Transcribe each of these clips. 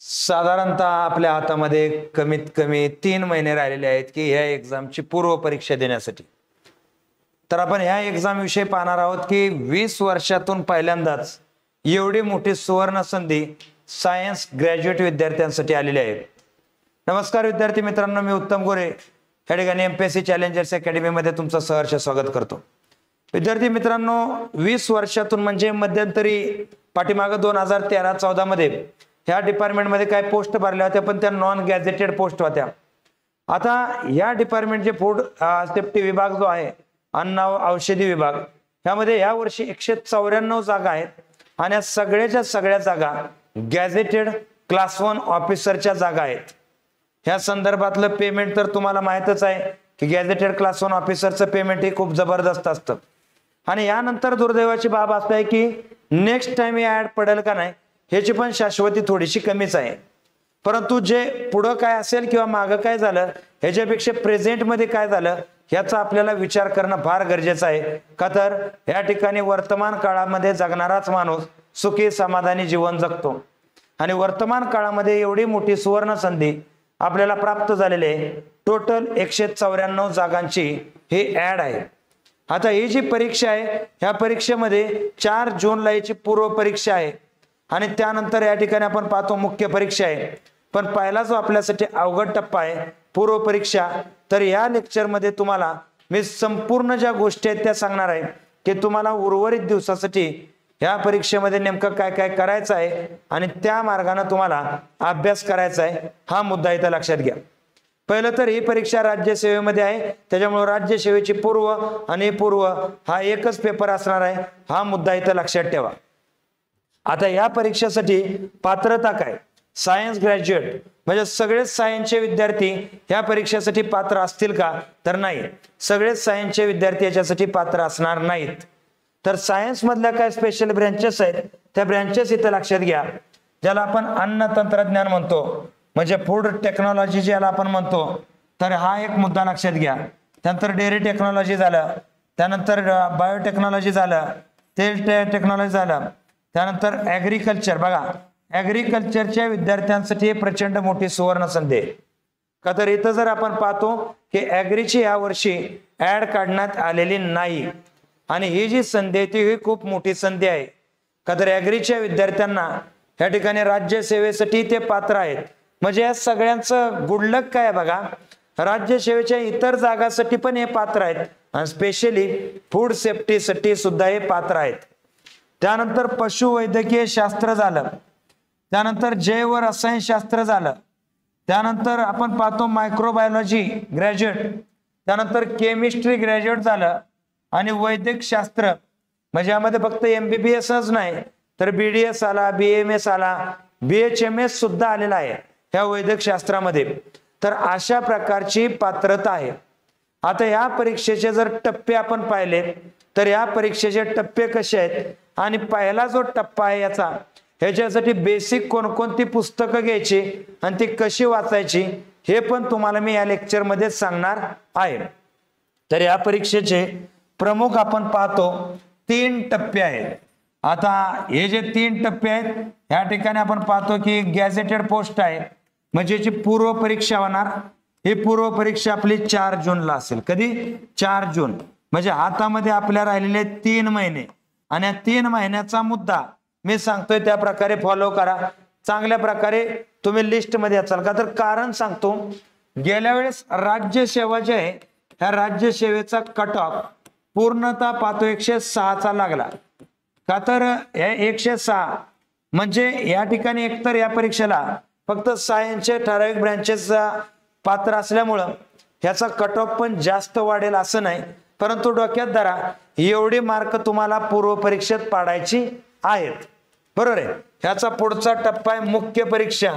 साधारणतः आपल्या हातामध्ये कमीत कमी 3 महिने राहिलेले आहेत की ह्या एक्झामची पूर्व परीक्षा देण्यासाठी. तर आपण ह्या एक्झाम विषयी पाहणार आहोत की 20 वर्षातून पहिल्यांदाच एवढी मोठी सुवर्ण संधी सायन्स ग्रॅज्युएट विद्यार्थ्यांसाठी आलेली आहे. नमस्कार विद्यार्थी मित्रांनो, मी उत्तम गोरे या ठिकाणी एमपीएससी चॅलेंजर्स अकॅडमी मध्ये तुमचं सहर्ष स्वागत करतो. विद्यार्थी मित्रांनो, 20 वर्षातून म्हणजे मध्यंतरी पाठीमागे 2013-14 मध्ये ह्या डिपार्टमेंट मध्ये काय पोस्ट भरल्या होत्या, पण त्या नॉन गॅझेटेड पोस्ट होत्या. आता या डिपार्टमेंटचे फूड सेफ्टी विभाग जो आहे, अन्न औषधी विभाग, ह्यामध्ये या वर्षी 194 जागा आहेत आणि या सगळ्याच्या सगळ्या जागा गॅझेटेड क्लास 1 ऑफिसरच्या जागा आहेत. ह्या संदर्भातलं पेमेंट तर तुम्हाला माहितच आहे की गॅझेटेड क्लास 1 ऑफिसरचं पेमेंट हे खूप जबरदस्त असतं. आणि यानंतर दुर्दैवाची बाब असं आहे की नेक्स्ट टाइम हे ऍड पडेल का नाही ह्याची पण शाश्वती थोडीशी कमीच आहे. परंतु जे पुढं काय असेल किंवा मागं काय झालं ह्याच्यापेक्षा प्रेझेंट मध्ये काय झालं याचा आपल्याला विचार करणं फार गरजेचं आहे. का तर या ठिकाणी वर्तमान काळामध्ये जगणाराच माणूस सुखी समाधानी जीवन जगतो आणि वर्तमान काळामध्ये एवढी मोठी सुवर्ण संधी आपल्याला प्राप्त झालेली आहे. टोटल 194 जागांची ही ऍड आहे. आता ही जी परीक्षा आहे ह्या परीक्षेमध्ये 4 जूनला याची पूर्व परीक्षा आहे आणि त्यानंतर या ठिकाणी आपण पाहतो मुख्य परीक्षा आहे. पण पहिला जो आपल्यासाठी अवघड टप्पा आहे पूर्व परीक्षा, तर या लेक्चर मध्ये तुम्हाला मी संपूर्ण ज्या गोष्टी आहेत त्या सांगणार आहे की तुम्हाला उर्वरित दिवसासाठी या परीक्षेमध्ये नेमकं काय काय करायचं आहे आणि त्या मार्गाने तुम्हाला अभ्यास करायचा आहे. हा मुद्दा इथं लक्षात घ्या. पहिलं तर ही परीक्षा राज्यसेवेमध्ये आहे, त्याच्यामुळे राज्यसेवेची पूर्व आणि पूर्व हा एकच पेपर असणार आहे. हा मुद्दा इथं लक्षात ठेवा. आता या परीक्षेसाठी पात्रता काय? सायन्स ग्रॅज्युएट म्हणजे सगळेच सायन्सचे विद्यार्थी या परीक्षेसाठी पात्र असतील का? तर नाही, सगळेच सायन्सचे विद्यार्थी याच्यासाठी पात्र असणार नाहीत. तर सायन्स मधल्या काय स्पेशल ब्रँचेस आहेत त्या ब्रँचेस इथं लक्षात घ्या. ज्याला आपण अन्न तंत्रज्ञान म्हणतो म्हणजे फूड टेक्नॉलॉजी ज्याला आपण म्हणतो, तर हा एक मुद्दा लक्षात घ्या. त्यानंतर डेअरी टेक्नॉलॉजी झालं, त्यानंतर बायोटेक्नॉलॉजी झालं, तेल टेक्नॉलॉजी झालं, त्यानंतर ऍग्रिकल्चर. बघा, ऍग्रिकल्चरच्या विद्यार्थ्यांसाठी प्रचंड मोठी सुवर्ण संधी आहे. का तर इथं जर आपण पाहतो की ऍग्रीची या वर्षी ऍड काढण्यात आलेली नाही आणि ही जी संधी आहे ती ही खूप मोठी संधी आहे. का तर ऍग्रीच्या विद्यार्थ्यांना या ठिकाणी राज्यसेवेसाठी ते पात्र आहेत. म्हणजे या सगळ्यांचं गुडलक काय आहे बघा, राज्यसेवेच्या इतर जागासाठी पण हे पात्र आहेत आणि स्पेशली फूड सेफ्टीसाठी सुद्धा हे पात्र आहेत. त्यानंतर पशुवैद्यकीय शास्त्र झालं, त्यानंतर जैव रसायनशास्त्र झालं, त्यानंतर आपण पाहतो मायक्रोबायोलॉजी ग्रॅज्युएट, त्यानंतर केमिस्ट्री ग्रॅज्युएट झालं आणि वैद्यक शास्त्र म्हणजे यामध्ये फक्त MBBSच नाही तर BDS आला, BMS आला, BHMS सुद्धा आलेला आहे ह्या वैद्यक शास्त्रामध्ये. तर अशा प्रकारची पात्रता आहे. आता या परीक्षेचे जर टप्पे आपण पाहिले तर या परीक्षेचे टप्पे कसे आहेत आणि पहिला जो टप्पा आहे याचा ह्याच्यासाठी बेसिक कोणकोणती पुस्तकं घ्यायची आणि ती कशी वाचायची हे पण तुम्हाला मी या लेक्चर मध्ये सांगणार आहे. तर या परीक्षेचे प्रमुख आपण पाहतो 3 टप्पे आहेत. आता हे जे 3 टप्पे आहेत या ठिकाणी आपण पाहतो की गॅझेटेड पोस्ट आहे म्हणजे याची पूर्व परीक्षा होणार. ही पूर्व परीक्षा आपली 4 जूनला असेल. कधी? 4 जून. म्हणजे हातामध्ये आपल्या राहिलेले 3 महिने आणि या 3 महिन्याचा मुद्दा मी सांगतोय त्या प्रकारे फॉलो करा. चांगल्या प्रकारे तुम्ही लिस्ट मध्ये असाल. का तर कारण सांगतो, गेल्या वेळेस राज्यसेवा जे आहे त्या राज्यसेवेचा कट ऑफ पूर्णतः पाहतो 106चा लागला. का तर 106 म्हणजे या ठिकाणी एकतर या परीक्षेला फक्त सायन्सचे ठराविक ब्रँचेसचा पात्र असल्यामुळं ह्याचा कट ऑफ पण जास्त वाढेल असं नाही. परंतु डोक्यात धरा एवढे मार्क तुम्हाला पूर्व परीक्षेत पाडायची आहेत. बरोबर आहे. ह्याचा पुढचा टप्पा आहे मुख्य परीक्षा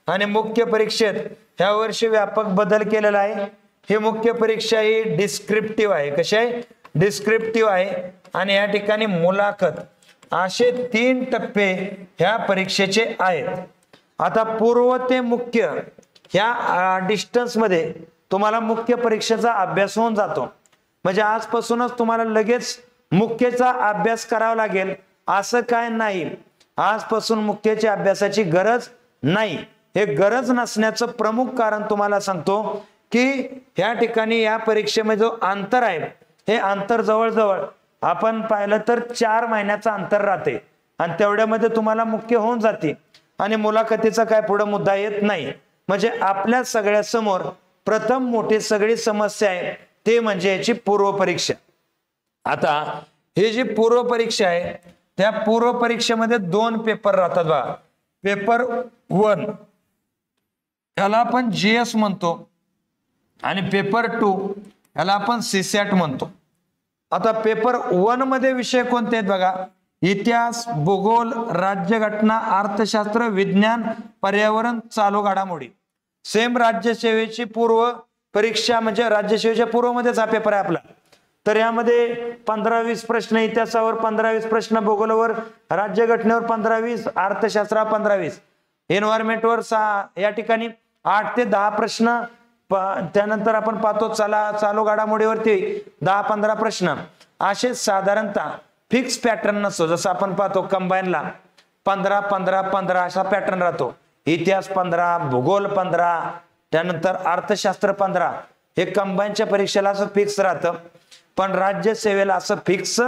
आणि मुख्य परीक्षेत ह्या वर्षी व्यापक बदल केलेला आहे. ही मुख्य परीक्षा ही डिस्क्रिप्टिव्ह आहे. कशी आहे? डिस्क्रिप्टिव्ह आहे आणि या ठिकाणी मुलाखत असे 3 टप्पे ह्या परीक्षेचे आहेत. आता पूर्व ते मुख्य ह्या डिस्टन्स मध्ये तुम्हाला मुख्य परीक्षेचा अभ्यास होऊन जातो. म्हणजे आजपासूनच तुम्हाला लगेच मुख्यचा अभ्यास करावा लागेल असं काय नाही. आजपासून मुख्यच्या अभ्यासाची गरज नाही. हे गरज नसण्याचं प्रमुख कारण तुम्हाला सांगतो की ह्या ठिकाणी या परीक्षेमध्ये जो अंतर आहे हे अंतर जवळजवळ आपण पाहिलं तर 4 महिन्याचं अंतर राहते आणि तेवढ्यामध्ये तुम्हाला मुख्य होऊन जाते आणि मुलाखतीचा काय पुढे मुद्दा येत नाही. म्हणजे आपल्या सगळ्या समोर प्रथम मोठी सगळी समस्या आहे ते म्हणजे याची पूर्व परीक्षा. आता हे जी पूर्व परीक्षा आहे त्या पूर्व परीक्षेमध्ये 2 पेपर राहतात बघा. पेपर 1 याला आपण जीएस म्हणतो आणि पेपर 2 याला आपण सीसॅट म्हणतो. आता पेपर 1 मध्ये विषय कोणते आहेत बघा. इतिहास, भूगोल, राज्यघटना, अर्थशास्त्र, विज्ञान, पर्यावरण, चालू घडामोडी. सेम राज्यसेवेची पूर्व परीक्षा म्हणजे राज्यसेवेच्या पूर्वमध्येच हा पेपर आहे आपला. तर यामध्ये 15-20 प्रश्न इतिहासावर, 15-20 प्रश्न भूगोलावर, राज्यघटनेवर 15-20, अर्थशास्त्रावर 15-20, एन्व्हायरमेंटवर या ठिकाणी 8 ते 10 प्रश्न. त्यानंतर आपण पाहतो चालू घडामोडीवरती 10-15 प्रश्न. असे साधारणतः फिक्स पॅटर्न नसतो. जसं आपण पाहतो कंबाईनला 15-15-15 असा पॅटर्न राहतो. इतिहास 15, भूगोल 15, त्यानंतर अर्थशास्त्र 15. हे कंबाईनच्या परीक्षेला असं फिक्स राहतं. पण राज्यसेवेला असं फिक्स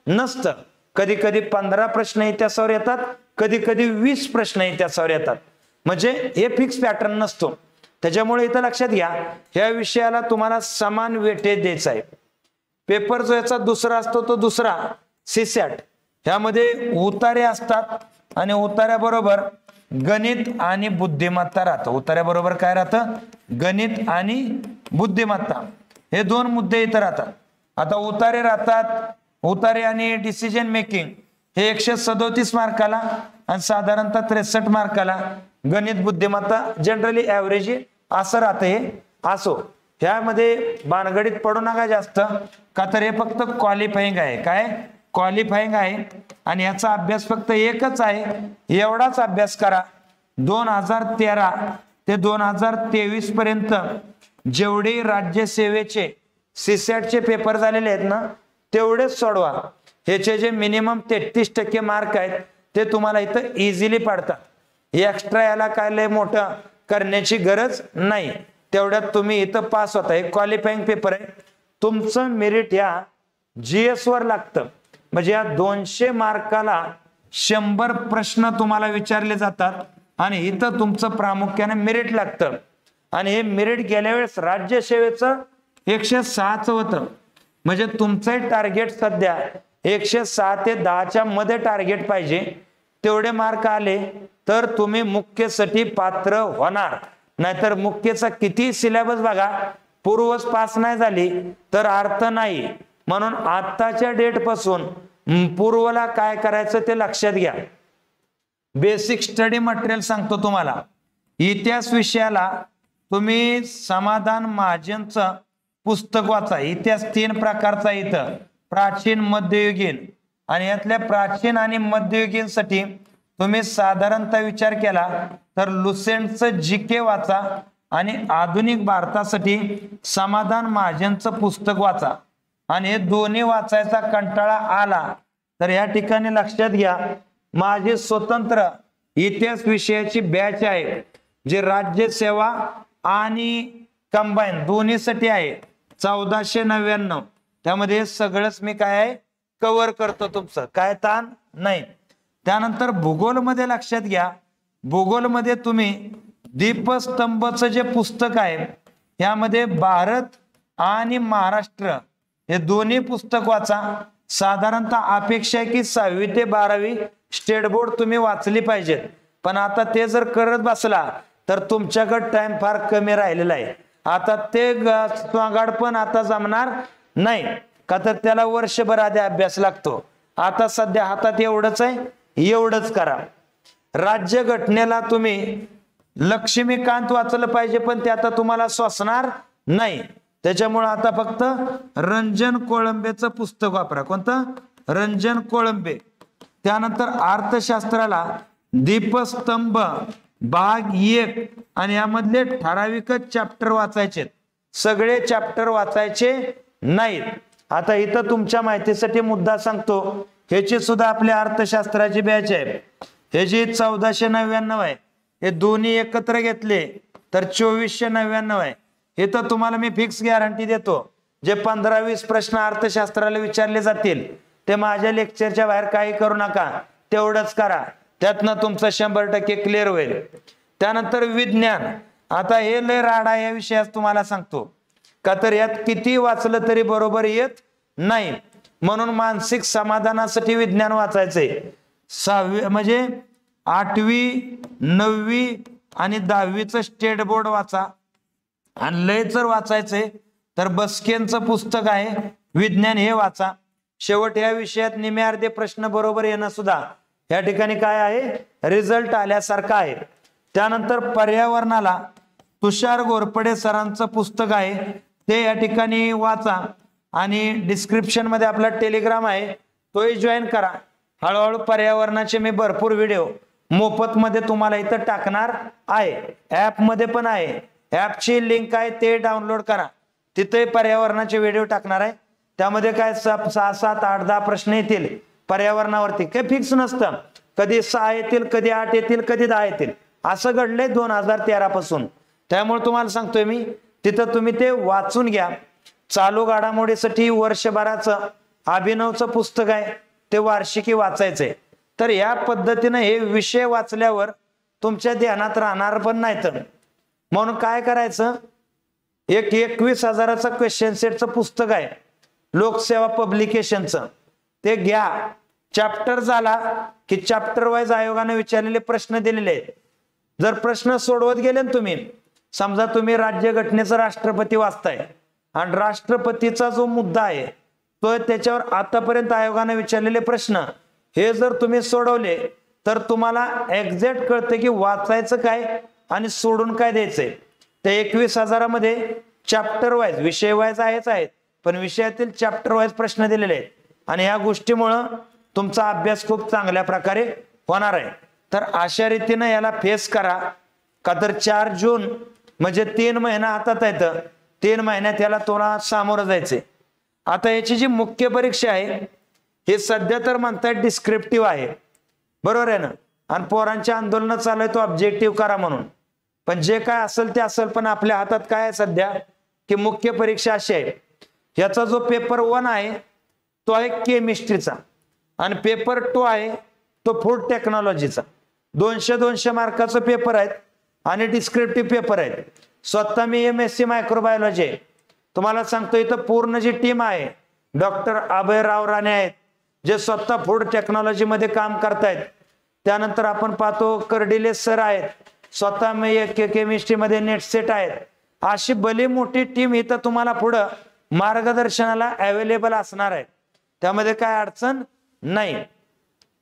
नसतं. कधी कधी 15 प्रश्न इतिहासावर येतात, कधी कधी 20 प्रश्न इतिहासावर येतात. म्हणजे हे फिक्स पॅटर्न नसतो. त्याच्यामुळे इथं लक्षात घ्या ह्या विषयाला तुम्हाला समान वेटेज द्यायचं आहे. पेपर जो याचा दुसरा असतो तो दुसरा सीसॅट. ह्यामध्ये उतारे असतात आणि उतार्याबरोबर गणित आणि बुद्धिमत्ता राहतं. उतार्याबरोबर काय राहतं? गणित आणि बुद्धिमत्ता हे 2 मुद्दे इथं राहतात. आता उतारे राहतात. उतारे आणि डिसिजन मेकिंग हे 137 मार्काला आणि साधारणतः 63 मार्काला. गणित बुद्धिमत्ता जनरली ऍव्हरेज असं राहतं. हे असो ह्यामध्ये भानगडीत पडू नका जास्त, का तर हे फक्त क्वालिफाईंग आहे. काय क्वालिफाईंग आहे आणि याचा अभ्यास फक्त एकच आहे. एवढाच अभ्यास करा. 2013 ते 2023 पर्यंत जेवढे राज्यसेवेचे सीसॅटचे पेपर झालेले आहेत ना तेवढेच सोडवा. ह्याचे जे मिनिमम 33% मार्क आहेत ते तुम्हाला इथं इझिली पडतात. एक्स्ट्रा याला काय लय मोठं करण्याची गरज नाही. तेवढ्यात तुम्ही इथं पास होता. हे क्वालिफाईंग पेपर आहे. तुमचं मेरिट या जीएस वर लागतं. म्हणजे या 200 मार्काला 100 प्रश्न तुम्हाला विचारले जातात आणि इथं तुमचं प्रामुख्याने मेरिट लागतं. आणि हे मेरिट गेल्या वेळेस राज्यसेवेचं 106चं होतं. म्हणजे तुमचं टार्गेट सध्या 106 ते 10च्या मध्ये टार्गेट पाहिजे. तेवढे मार्क आले तर तुम्ही मुख्यसाठी पात्र होणार. नाहीतर मुख्यचा किती सिलेबस बघा, पूर्वच पास नाही झाली तर अर्थ नाही. म्हणून आताच्या डेट पासून पूर्वला काय करायचं ते लक्षात घ्या. बेसिक स्टडी मटेरियल सांगतो तुम्हाला. इतिहास विषयाला तुम्ही समाधान महाजनचं पुस्तक वाचा. इतिहास 3 प्रकारचा इथं, प्राचीन, मध्ययुगीन. आणि यातल्या प्राचीन आणि मध्ययुगीन साठी तुम्ही साधारणतः विचार केला तर लुसेंटचं जीके वाचा आणि आधुनिक भारतासाठी समाधान महाजनचं पुस्तक वाचा. आणि हे दोन्ही वाचायचा कंटाळा आला तर या ठिकाणी लक्षात घ्या माझी स्वतंत्र इतिहास विषयाची बॅच आहे जे राज्यसेवा आणि कंबाईन दोन्हीसाठी आहे. 1499. त्यामध्ये सगळंच मी काय आहे कव्हर करतो. तुमचं काय ताण नाही. त्यानंतर भूगोलमध्ये लक्षात घ्या. भूगोलमध्ये तुम्ही दीपस्तंभचं जे पुस्तक आहे यामध्ये भारत आणि महाराष्ट्र हे दोन्ही पुस्तक वाचा. साधारणतः अपेक्षा आहे की 6वी ते 12वी स्टेट बोर्ड तुम्ही वाचली पाहिजेत. पण आता ते जर करत बसला तर तुमच्याकडे टाइम फार कमी राहिलेला आहे. आता ते स्वागाड पण आता जमणार नाही, का तर त्याला वर्षभर आधी अभ्यास लागतो. आता सध्या हातात एवढंच आहे, एवढंच करा. राज्यघटनेला तुम्ही लक्ष्मीकांत वाचलं पाहिजे पण ते आता तुम्हाला सोसणार नाही. त्याच्यामुळे आता फक्त रंजन कोळंबेचं पुस्तक वापरा. कोणतं? रंजन कोळंबे. त्यानंतर अर्थशास्त्राला दीपस्तंभ भाग 1 आणि यामधले ठराविकच चॅप्टर वाचायचे. सगळे चॅप्टर वाचायचे नाहीत. आता इथं तुमच्या माहितीसाठी मुद्दा सांगतो. ह्याची सुद्धा आपल्या अर्थशास्त्राची बॅच आहे. ह्याची 1499 आहे. हे दोन्ही एकत्र घेतले तर 2499 आहे. हे तर तुम्हाला मी फिक्स गॅरंटी देतो. जे 15-20 प्रश्न अर्थशास्त्राला विचारले जातील ते माझ्या लेक्चरच्या बाहेर काही करू नका, तेवढंच करा, त्यातनं तुमचं 100% क्लिअर होईल. त्यानंतर विज्ञान. आता हे लय राडा या विषयात तुम्हाला सांगतो का, तर यात किती वाचलं तरी बरोबर येत नाही. म्हणून मानसिक समाधानासाठी विज्ञान वाचायचंय. 6वी म्हणजे 8वी 9वी आणि 10वीचं स्टेट बोर्ड वाचा. आणि लय जर वाचायचंय तर बस्केनचं पुस्तक आहे विज्ञान, हे वाचा. शेवट या विषयात निम्मे अर्धे प्रश्न बरोबर येणं सुद्धा या ठिकाणी काय आहे, रिझल्ट आल्यासारखं आहे. त्यानंतर पर्यावरणाला तुषार घोरपडे सरांचं पुस्तक आहे, ते या ठिकाणी वाचा. आणि डिस्क्रिप्शन मध्ये आपला टेलिग्राम आहे, तोही जॉईन करा. हळूहळू पर्यावरणाचे मी भरपूर व्हिडिओ मोफत मध्ये तुम्हाला इथं टाकणार आहे. ऍप मध्ये पण आहे, ऍपची लिंक आहे, ते डाउनलोड करा. तिथे पर्यावरणाचे व्हिडिओ टाकणार आहे. त्यामध्ये काय 6, 7, 8, 10 प्रश्न येतील पर्यावरणावरती. काही फिक्स नसतं, कधी 6 येतील, कधी 8 येतील, कधी 10 येतील. असं घडलंय 2013 पासून. त्यामुळे तुम्हाला सांगतोय मी, तिथं तुम्ही ते वाचून घ्या. चालू घडामोडीसाठी वर्षभराचं अभिनवचं पुस्तक आहे, ते वार्षिकी वाचायचंय. तर या पद्धतीने हे विषय वाचल्यावर तुमच्या ध्यानात राहणार पण नाहीत. म्हणून काय करायचं, एक 21,000चं क्वेश्चन सेटचं पुस्तक आहे लोकसेवा पब्लिकेशनचं, ते घ्या. चॅप्टर झाला की चॅप्टर वाईज आयोगाने विचारलेले प्रश्न दिलेले आहेत. जर प्रश्न सोडवत गेले ना तुम्ही, समजा तुम्ही राज्यघटनेचा राष्ट्रपती वाचताय आणि राष्ट्रपतीचा जो मुद्दा आहे तो त्याच्यावर आतापर्यंत आयोगाने विचारलेले प्रश्न हे जर तुम्ही सोडवले तर तुम्हाला एक्झॅक्ट कळतं की वाचायचं काय आणि सोडून काय द्यायचंय. त्या 21,000मध्ये चॅप्टर वाईज, विषय वाईज आहेत, पण विषयातील चॅप्टर वाईज प्रश्न दिलेले आहेत. आणि या गोष्टीमुळं तुमचा अभ्यास खूप चांगल्या प्रकारे होणार आहे. तर अशा रीतीनं याला फेस करा. का तर 4 जून म्हणजे 3 महिना हातात येतं, 3 महिन्यात याला थोडा सामोरं जायचंय. आता याची जी मुख्य परीक्षा आहे हे सध्या तर म्हणतात डिस्क्रिप्टिव्ह आहे, बरोबर आहे ना. आणि पोरांचे आंदोलन चालू आहे तो ऑब्जेक्टिव्ह करा म्हणून. पण जे काय असेल ते असेल, पण आपल्या हातात काय आहे सध्या की मुख्य परीक्षा अशी आहे. याचा जो पेपर 1 आहे तो आहे केमिस्ट्रीचा आणि पेपर 2 आहे तो फूड टेक्नॉलॉजीचा. 200-200 मार्काचं पेपर आहेत आणि डिस्क्रिप्टिव्ह पेपर आहेत. स्वतः मी MSc मायक्रोबायोलॉजी आहे. तुम्हाला सांगतो इथं पूर्ण जी टीम आहे, डॉक्टर अभयराव राणे आहेत जे स्वतः फूड टेक्नॉलॉजी मध्ये काम करतायत. त्यानंतर आपण पाहतो कर्डिले सर आहेत, स्वतः केमिस्ट्री मध्ये नेट सेट आहेत. अशी भली मोठी टीम इथं तुम्हाला पुढं मार्गदर्शनाला अवेलेबल असणार आहे, त्यामध्ये काय अडचण नाही.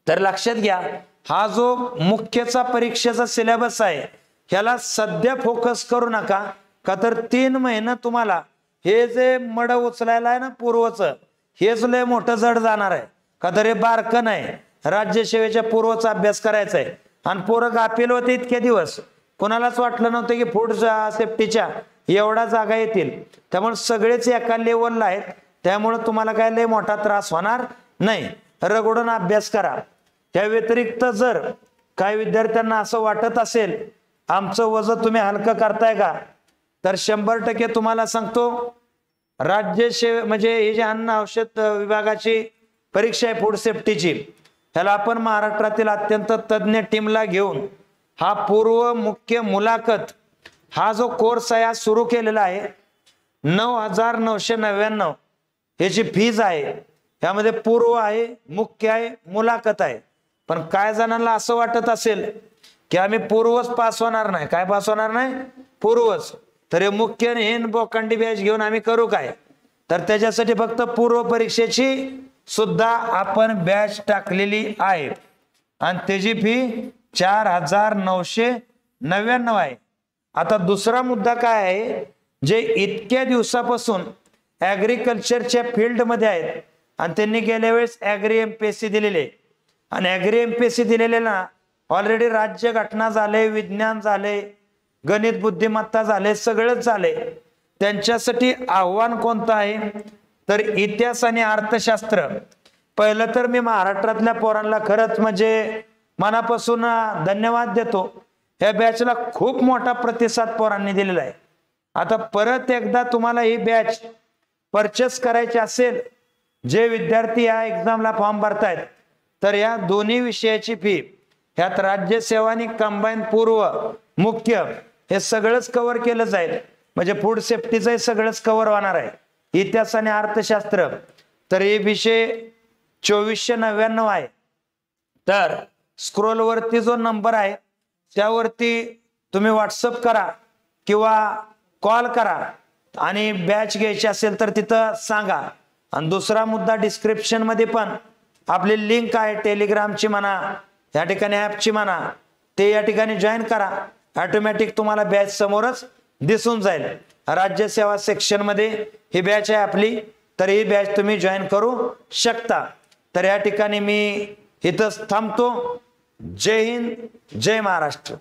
तर लक्षात घ्या, हा जो मुख्यचा परीक्षेचा सिलेबस आहे ह्याला सध्या फोकस करू नका. का तर 3 महिने तुम्हाला हे जे मड उचलायला आहे ना पूर्वचं, हेच लय मोठं जड जाणार आहे. का तर हे बारकं नाही, राज्यसेवेच्या पूर्वचा अभ्यास करायचा आहे. आणि पोरं गाफील होते इतके दिवस, कोणालाच वाटलं नव्हतं की फूड सेफ्टीच्या एवढा जागा येतील. त्यामुळे सगळेच एका लेवलला आहेत, त्यामुळे तुम्हाला काय लय मोठा त्रास होणार नाही. रगडून अभ्यास करा. त्या व्यतिरिक्त जर काही विद्यार्थ्यांना असं वाटत असेल आमचं वजन तुम्ही हलकं करताय का, तर 100% तुम्हाला सांगतो राज्यसेवे म्हणजे हे जे अन्न औषध विभागाची परीक्षा आहे फूड सेफ्टीची, ह्याला आपण महाराष्ट्रातील अत्यंत तज्ञ टीमला घेऊन हा पूर्व मुख्य मुलाखत हा जो कोर्स आहे सुरू केलेला आहे. 9,999 ह्याची फीज आहे. यामध्ये पूर्व आहे, मुख्य आहे, मुलाखत आहे. पण काय जणांना असं वाटत असेल की आम्ही पूर्वच पास होणार नाही, काय पास होणार नाही, पूर्वच, तर हे मुख्य हे बोकांडी बॅच घेऊन आम्ही करू काय. तर त्याच्यासाठी फक्त पूर्व परीक्षेची सुद्धा आपण बॅच टाकलेली आहे आणि त्याची फी 4,999 आहे. आता दुसरा मुद्दा काय आहे, जे इतक्या दिवसापासून ऍग्रिकल्चरच्या फील्डमध्ये आहेत आणि त्यांनी गेल्या वेळेस ऍग्री MPSC दिलेले आणि ऍग्री MPSC दिलेल्या ऑलरेडी राज्य घटना झाले, विज्ञान झाले, गणित बुद्धिमत्ता झाले, सगळंच झाले. त्यांच्यासाठी आव्हान कोणतं आहे तर इतिहास आणि अर्थशास्त्र. पहिलं तर मी महाराष्ट्रातल्या पोरांना खरंच म्हणजे मनापासून धन्यवाद देतो या बॅचला खूप मोठा प्रतिसाद पोरांनी दिलेला आहे. आता परत एकदा तुम्हाला ही बॅच परचेस करायची असेल, जे विद्यार्थी या एक्झामला फॉर्म भरतायत, तर या दोन्ही विषयाची फी, ह्यात राज्यसेवा आणि कंबाईन पूर्व मुख्य हे सगळंच कव्हर केलं जाईल. म्हणजे फूड सेफ्टीचं सगळंच कव्हर होणार आहे. इतिहास आणि अर्थशास्त्र तर हे विषय 2499 आहे. तर स्क्रोलवरती जो नंबर आहे त्यावरती तुम्ही व्हॉट्सअप करा किंवा कॉल करा आणि बॅच घ्यायची असेल तर तिथं सांगा. आणि दुसरा मुद्दा, डिस्क्रिप्शन मध्ये पण आपली लिंक आहे टेलिग्रामची म्हणा, या ठिकाणी ऍपची म्हणा, ते या ठिकाणी जॉईन करा. ऑटोमॅटिक तुम्हाला बॅच समोरच दिसून जाईल. राज्यसेवा सेक्शन मध्ये ही बॅच आहे आपली, तर ही बॅच तुम्ही जॉईन करू शकता. तर या ठिकाणी मी इथंच थांबतो. जय हिंद, जय महाराष्ट्र.